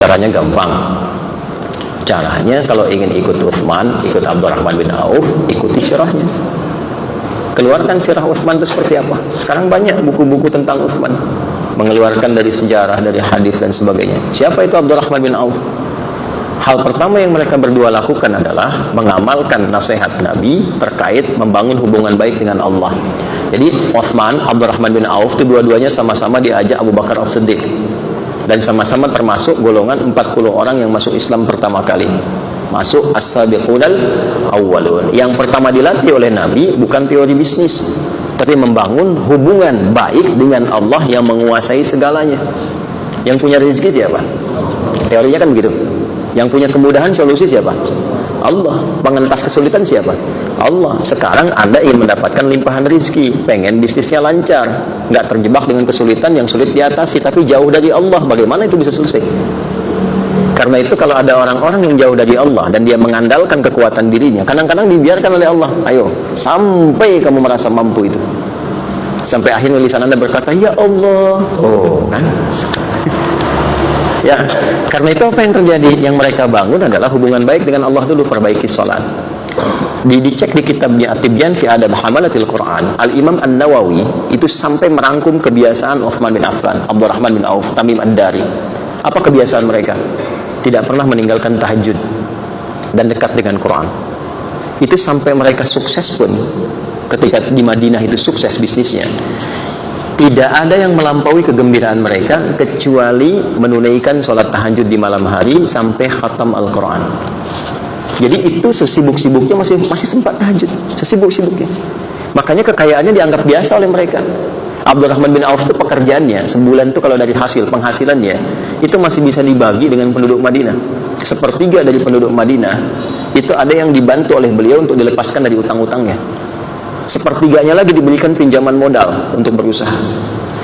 Caranya gampang. Caranya kalau ingin ikut Utsman, ikut Abdurrahman bin Auf, ikuti sirahnya. Keluarkan sirah Utsman itu seperti apa. Sekarang banyak buku-buku tentang Utsman, mengeluarkan dari sejarah, dari hadis dan sebagainya. Siapa itu Abdurrahman bin Auf? Hal pertama yang mereka berdua lakukan adalah mengamalkan nasihat Nabi terkait membangun hubungan baik dengan Allah. Jadi Utsman, Abdurrahman bin Auf itu dua-duanya sama-sama diajak Abu Bakar As-Siddiq, dan sama-sama termasuk golongan 40 orang yang masuk Islam pertama kali, masuk as-sabiqunal awwalun. Yang pertama dilatih oleh Nabi bukan teori bisnis, tapi membangun hubungan baik dengan Allah yang menguasai segalanya. Yang punya rezeki siapa? Teorinya kan begitu. Yang punya kemudahan solusi siapa? Allah. Pengentas kesulitan siapa? Allah. Sekarang Anda ingin mendapatkan limpahan rezeki, pengen bisnisnya lancar, nggak terjebak dengan kesulitan yang sulit diatasi, tapi jauh dari Allah. Bagaimana itu bisa selesai? Karena itu kalau ada orang-orang yang jauh dari Allah dan dia mengandalkan kekuatan dirinya, kadang-kadang dibiarkan oleh Allah. Ayo, sampai kamu merasa mampu itu. Sampai akhirnya lisan Anda berkata, ya Allah. Oh, kan? Ya, karena itu apa yang terjadi? Yang mereka bangun adalah hubungan baik dengan Allah dulu. Perbaiki salat. Dicek di kitabnya At-Tibyan fi Adab Hamalatil Quran, Al-Imam An-Nawawi itu sampai merangkum kebiasaan Utsman bin Affan, Abdurrahman bin Auf, Tamim Ad-Dari. Apa kebiasaan mereka? Tidak pernah meninggalkan tahajud dan dekat dengan Quran. Itu sampai mereka sukses pun, ketika di Madinah itu sukses bisnisnya, tidak ada yang melampaui kegembiraan mereka kecuali menunaikan sholat tahajud di malam hari sampai khatam Al-Quran. Jadi itu sesibuk-sibuknya masih sempat tahajud, sesibuk-sibuknya. Makanya kekayaannya dianggap biasa oleh mereka. Abdurrahman bin Auf itu pekerjaannya sebulan itu kalau dari hasil penghasilannya itu masih bisa dibagi dengan penduduk Madinah. Sepertiga dari penduduk Madinah itu ada yang dibantu oleh beliau untuk dilepaskan dari utang-utangnya. Sepertiganya lagi diberikan pinjaman modal untuk berusaha.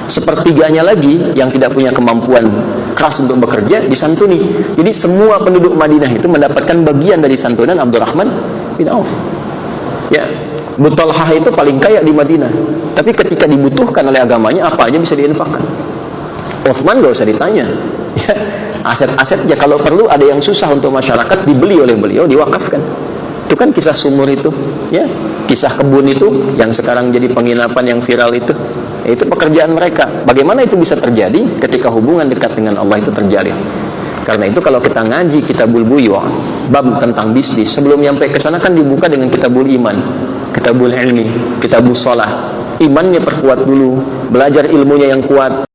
Sepertiganya lagi yang tidak punya kemampuan keras untuk bekerja disantuni. Jadi semua penduduk Madinah itu mendapatkan bagian dari santunan Abdurrahman bin Auf. Ya, Abu Talhah itu paling kaya di Madinah, tapi ketika dibutuhkan oleh agamanya apa aja bisa diinfakkan. Utsman gak usah ditanya. Ya, aset-asetnya kalau perlu ada yang susah untuk masyarakat dibeli oleh beliau, diwakafkan. Itu kan kisah sumur itu, ya, kisah kebun itu yang sekarang jadi penginapan yang viral itu pekerjaan mereka. Bagaimana itu bisa terjadi ketika hubungan dekat dengan Allah itu terjadi? Karena itu kalau kita ngaji Kitabul Buyu', bab tentang bisnis, sebelum nyampe ke sana kan dibuka dengan Kitabul Iman, Kitabul Ilmi, Kitabul Shalah. Imannya perkuat dulu, belajar ilmunya yang kuat.